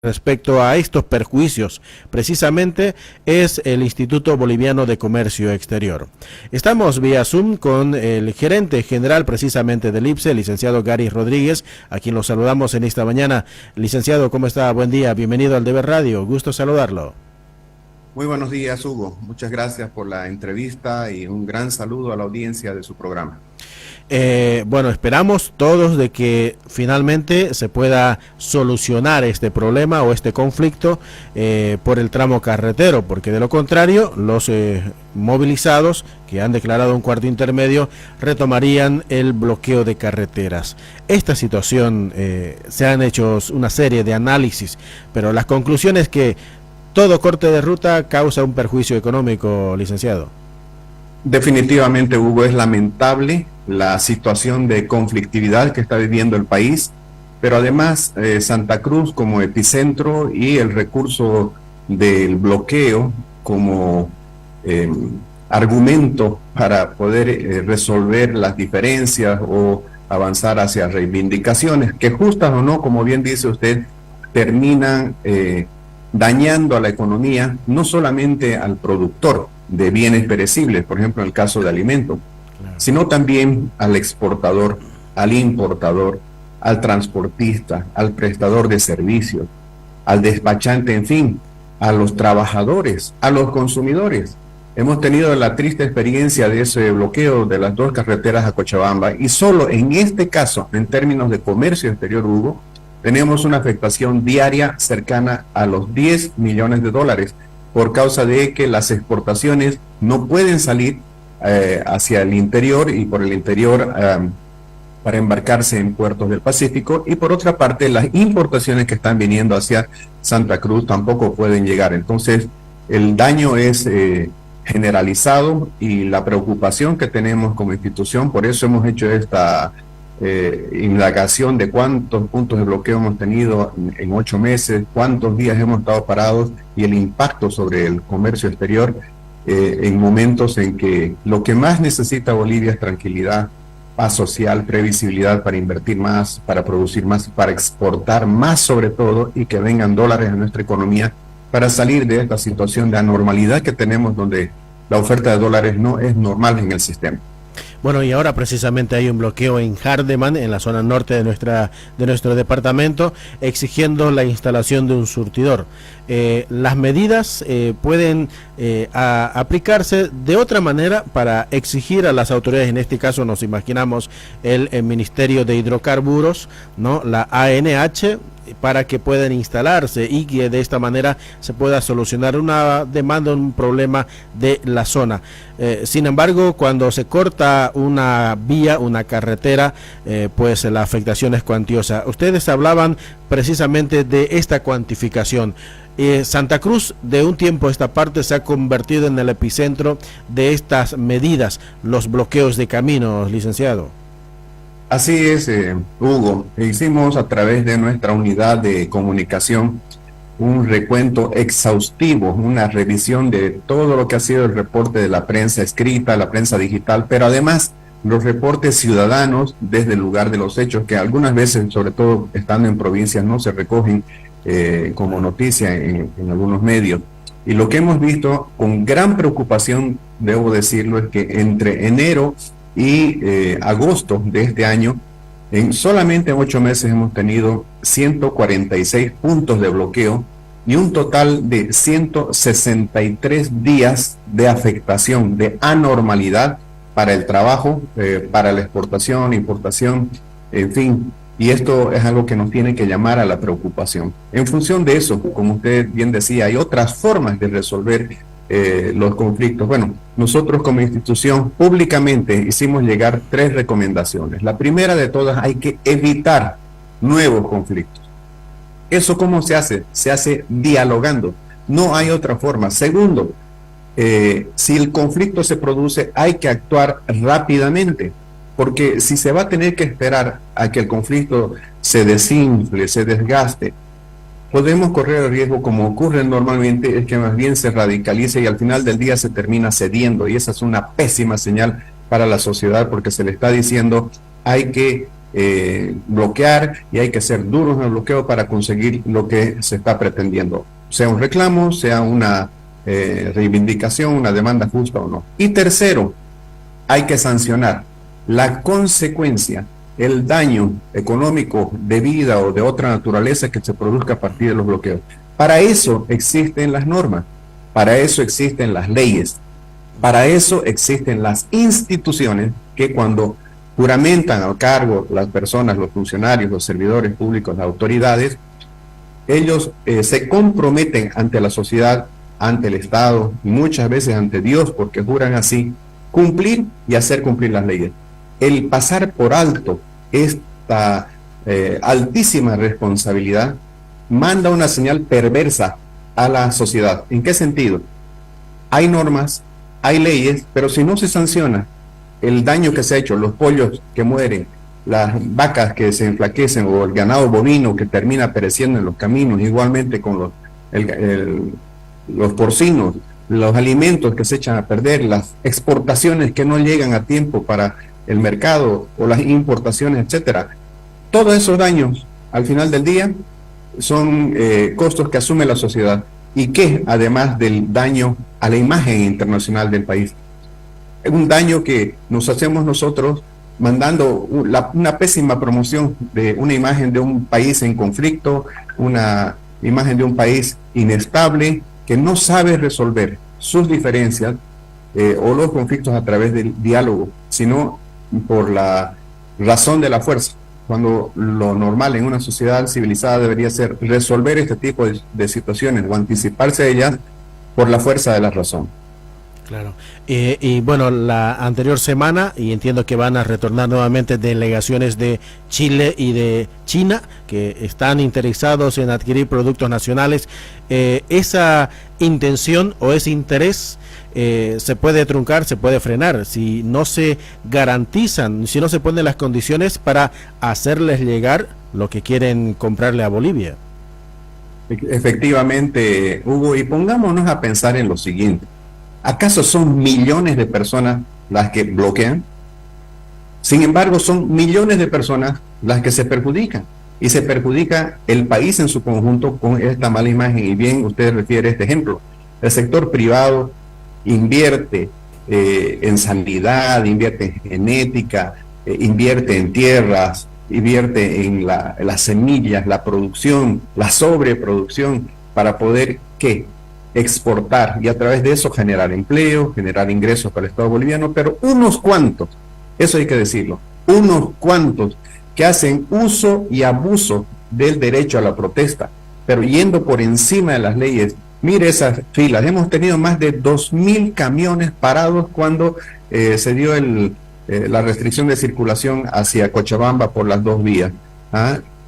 Respecto a estos perjuicios, precisamente es el Instituto Boliviano de Comercio Exterior. Estamos vía Zoom con el gerente general precisamente del IPSE, el licenciado Gary Rodríguez, a quien lo saludamos en esta mañana. Licenciado, ¿cómo está? Buen día, bienvenido al Deber Radio, gusto saludarlo. Muy buenos días, Hugo. Muchas gracias por la entrevista y un gran saludo a la audiencia de su programa. Bueno, esperamos todos de que finalmente se pueda solucionar este problema o este conflicto por el tramo carretero, porque de lo contrario los movilizados que han declarado un cuarto intermedio retomarían el bloqueo de carreteras. Esta situación se han hecho una serie de análisis, pero las conclusiones es que todo corte de ruta causa un perjuicio económico, licenciado. Definitivamente, Hugo, es lamentable la situación de conflictividad que está viviendo el país, pero además Santa Cruz como epicentro y el recurso del bloqueo como argumento para poder resolver las diferencias o avanzar hacia reivindicaciones que, justas o no, como bien dice usted, terminan dañando a la economía, no solamente al productor de bienes perecibles, por ejemplo en el caso de alimentos, sino también al exportador, al importador, al transportista, al prestador de servicios, al despachante, en fin, a los trabajadores, a los consumidores. Hemos tenido la triste experiencia de ese bloqueo de las dos carreteras a Cochabamba y solo en este caso, en términos de comercio exterior, Hugo, tenemos una afectación diaria cercana a los 10 millones de dólares por causa de que las exportaciones no pueden salir hacia el interior y por el interior para embarcarse en puertos del Pacífico, y por otra parte las importaciones que están viniendo hacia Santa Cruz tampoco pueden llegar. Entonces el daño es generalizado y la preocupación que tenemos como institución, por eso hemos hecho esta indagación de cuántos puntos de bloqueo hemos tenido en 8 meses, cuántos días hemos estado parados y el impacto sobre el comercio exterior en momentos en que lo que más necesita Bolivia es tranquilidad, paz social, previsibilidad para invertir más, para producir más, para exportar más sobre todo y que vengan dólares a nuestra economía para salir de esta situación de anormalidad que tenemos donde la oferta de dólares no es normal en el sistema. Bueno, y ahora precisamente hay un bloqueo en Hardeman, en la zona norte de nuestro departamento, exigiendo la instalación de un surtidor. Las medidas pueden aplicarse de otra manera para exigir a las autoridades, en este caso nos imaginamos el Ministerio de Hidrocarburos, ¿no? La ANH, para que puedan instalarse y que de esta manera se pueda solucionar una demanda, un problema de la zona. Sin embargo, cuando se corta una vía, una carretera, pues la afectación es cuantiosa. Ustedes hablaban precisamente de esta cuantificación. Santa Cruz de un tiempo a esta parte se ha convertido en el epicentro de estas medidas, los bloqueos de caminos, licenciado. Así es, Hugo. Hicimos a través de nuestra unidad de comunicación un recuento exhaustivo, una revisión de todo lo que ha sido el reporte de la prensa escrita, la prensa digital, pero además los reportes ciudadanos desde el lugar de los hechos, que algunas veces, sobre todo estando en provincias, no se recogen como noticia en algunos medios. Y lo que hemos visto con gran preocupación, debo decirlo, es que entre enero y agosto de este año, solamente en 8 meses hemos tenido 146 puntos de bloqueo y un total de 163 días de afectación, de anormalidad para el trabajo, para la exportación, importación, en fin. Y esto es algo que nos tiene que llamar a la preocupación. En función de eso, como usted bien decía, hay otras formas de resolver los conflictos. Bueno, nosotros como institución públicamente hicimos llegar 3 recomendaciones. La primera de todas, hay que evitar nuevos conflictos. ¿Eso cómo se hace? Se hace dialogando. No hay otra forma. Segundo, si el conflicto se produce, hay que actuar rápidamente, porque si se va a tener que esperar a que el conflicto se desinfle, se desgaste, podemos correr el riesgo, como ocurre normalmente, es que más bien se radicalice y al final del día se termina cediendo, y esa es una pésima señal para la sociedad, porque se le está diciendo hay que bloquear y hay que ser duros en el bloqueo para conseguir lo que se está pretendiendo, sea un reclamo, sea una reivindicación, una demanda justa o no. Y tercero, hay que sancionar la consecuencia, el daño económico de vida o de otra naturaleza que se produzca a partir de los bloqueos. Para eso existen las normas, para eso existen las leyes, para eso existen las instituciones que cuando juramentan al cargo las personas, los funcionarios, los servidores públicos, las autoridades, ellos se comprometen ante la sociedad, ante el Estado y muchas veces ante Dios, porque juran así, cumplir y hacer cumplir las leyes. El pasar por alto esta altísima responsabilidad manda una señal perversa a la sociedad. ¿En qué sentido? Hay normas, hay leyes, pero si no se sanciona el daño que se ha hecho, los pollos que mueren, las vacas que se enflaquecen o el ganado bovino que termina pereciendo en los caminos, igualmente con los porcinos, los alimentos que se echan a perder, las exportaciones que no llegan a tiempo para el mercado o las importaciones, etcétera. Todos esos daños, al final del día, son costos que asume la sociedad y que, además del daño a la imagen internacional del país, es un daño que nos hacemos nosotros mandando una pésima promoción de una imagen de un país en conflicto, una imagen de un país inestable, que no sabe resolver sus diferencias o los conflictos a través del diálogo, sino por la razón de la fuerza, cuando lo normal en una sociedad civilizada debería ser resolver este tipo de situaciones o anticiparse a ellas por la fuerza de la razón. Claro. Y bueno, la anterior semana, y entiendo que van a retornar nuevamente delegaciones de Chile y de China, que están interesados en adquirir productos nacionales, esa intención o ese interés se puede truncar, se puede frenar, si no se garantizan, si no se ponen las condiciones para hacerles llegar lo que quieren comprarle a Bolivia. Efectivamente, Hugo, y pongámonos a pensar en lo siguiente. ¿Acaso son millones de personas las que bloquean? Sin embargo, son millones de personas las que se perjudican. Y se perjudica el país en su conjunto con esta mala imagen. Y bien, usted refiere este ejemplo. El sector privado invierte en sanidad, invierte en genética, invierte en tierras, invierte en las semillas, la producción, la sobreproducción, para poder, ¿qué? Exportar y a través de eso generar empleo, generar ingresos para el Estado boliviano, pero unos cuantos, eso hay que decirlo, unos cuantos que hacen uso y abuso del derecho a la protesta, pero yendo por encima de las leyes. Mire esas filas, hemos tenido más de 2.000 camiones parados cuando se dio la restricción de circulación hacia Cochabamba por las dos vías.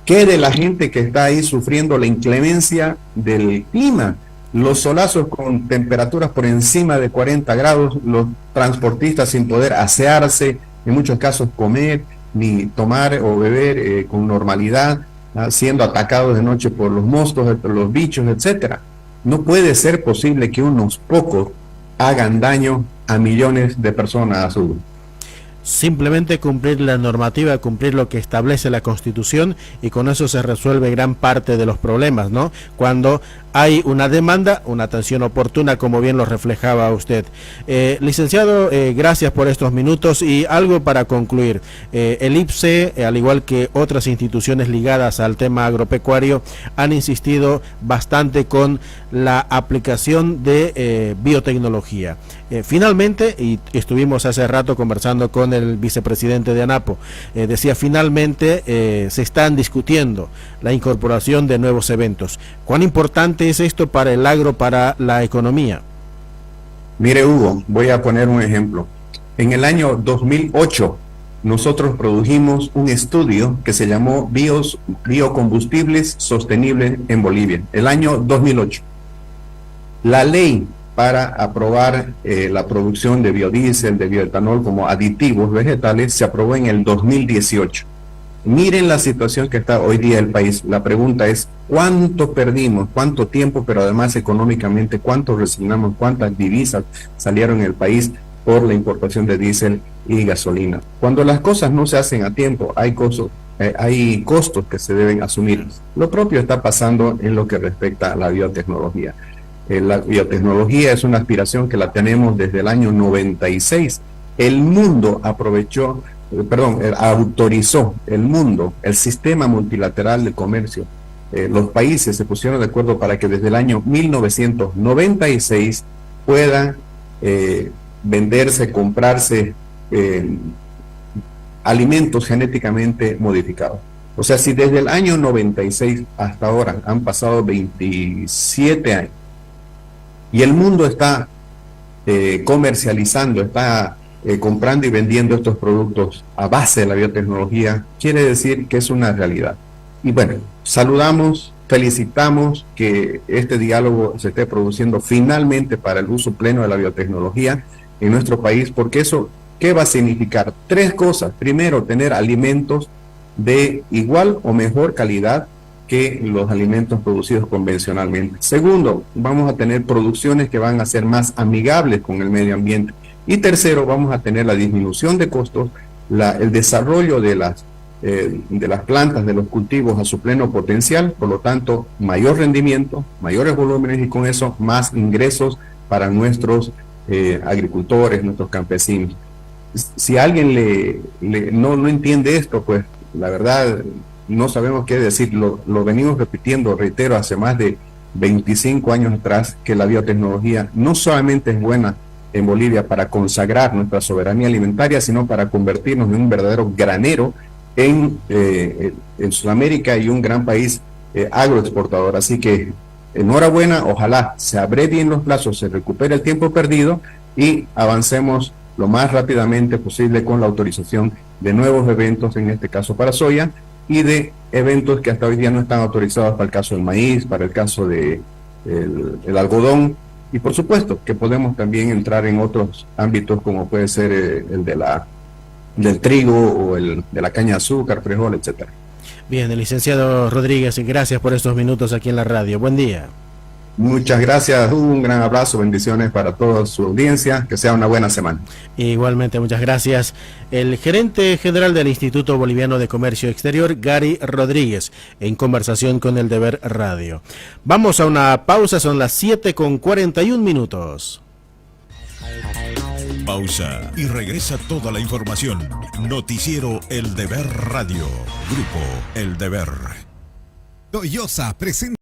¿Qué de la gente que está ahí sufriendo la inclemencia del clima? Los solazos con temperaturas por encima de 40 grados, los transportistas sin poder asearse, en muchos casos comer, ni tomar o beber con normalidad, siendo atacados de noche por los moscos, los bichos, etcétera. No puede ser posible que unos pocos hagan daño a millones de personas a su. Simplemente cumplir la normativa, cumplir lo que establece la Constitución, y con eso se resuelve gran parte de los problemas, ¿no? Cuando hay una demanda, una atención oportuna, como bien lo reflejaba usted. Licenciado, gracias por estos minutos, y algo para concluir. El IPSE, al igual que otras instituciones ligadas al tema agropecuario, han insistido bastante con la aplicación de biotecnología. Finalmente, y estuvimos hace rato conversando con el vicepresidente de ANAPO, decía, finalmente se están discutiendo la incorporación de nuevos eventos. ¿Cuán importante es esto para el agro, para la economía? Mire, Hugo, voy a poner un ejemplo. En el año 2008, nosotros produjimos un estudio que se llamó Biocombustibles Sostenibles en Bolivia, el año 2008. La ley para aprobar la producción de biodiesel, de bioetanol como aditivos vegetales se aprobó en el 2018. Miren la situación que está hoy día el país. La pregunta es, ¿cuánto perdimos? ¿Cuánto tiempo? Pero además económicamente, ¿cuánto resignamos? ¿Cuántas divisas salieron en el país por la importación de diésel y gasolina. Cuando las cosas no se hacen a tiempo, hay costos que se deben asumir. Lo propio está pasando en lo que respecta a la biotecnología. La biotecnología es una aspiración que la tenemos desde el año 96. El mundo autorizó el sistema multilateral de comercio. Los países se pusieron de acuerdo para que desde el año 1996 puedan venderse, comprarse alimentos genéticamente modificados. O sea, si desde el año 96 hasta ahora han pasado 27 años y el mundo está comercializando, está comprando y vendiendo estos productos a base de la biotecnología, quiere decir que es una realidad. Y bueno, saludamos, felicitamos que este diálogo se esté produciendo finalmente para el uso pleno de la biotecnología en nuestro país, porque eso, ¿qué va a significar? 3 cosas. Primero, tener alimentos de igual o mejor calidad que los alimentos producidos convencionalmente. Segundo, vamos a tener producciones que van a ser más amigables con el medio ambiente. Y tercero, vamos a tener la disminución de costos, el desarrollo de las plantas, de los cultivos a su pleno potencial, por lo tanto, mayor rendimiento, mayores volúmenes y con eso más ingresos para nuestros agricultores, nuestros campesinos. Si alguien no entiende esto, pues la verdad no sabemos qué decir. Lo venimos repitiendo, reitero, hace más de 25 años atrás, que la biotecnología no solamente es buena en Bolivia para consagrar nuestra soberanía alimentaria, sino para convertirnos en un verdadero granero en Sudamérica y un gran país agroexportador. Así que enhorabuena, ojalá se abrevien los plazos, se recupere el tiempo perdido y avancemos lo más rápidamente posible con la autorización de nuevos eventos, en este caso para soya, y de eventos que hasta hoy día no están autorizados para el caso del maíz, para el caso de el algodón, y por supuesto que podemos también entrar en otros ámbitos como puede ser el del trigo o el de la caña de azúcar, frijol, etcétera. Bien, el licenciado Rodríguez, gracias por estos minutos aquí en la radio. Buen día. Muchas gracias, un gran abrazo, bendiciones para toda su audiencia, que sea una buena semana. Igualmente, muchas gracias. El gerente general del Instituto Boliviano de Comercio Exterior, Gary Rodríguez, en conversación con El Deber Radio. Vamos a una pausa, son las 7:41. Pausa y regresa toda la información. Noticiero El Deber Radio. Grupo El Deber. Toyosa presenta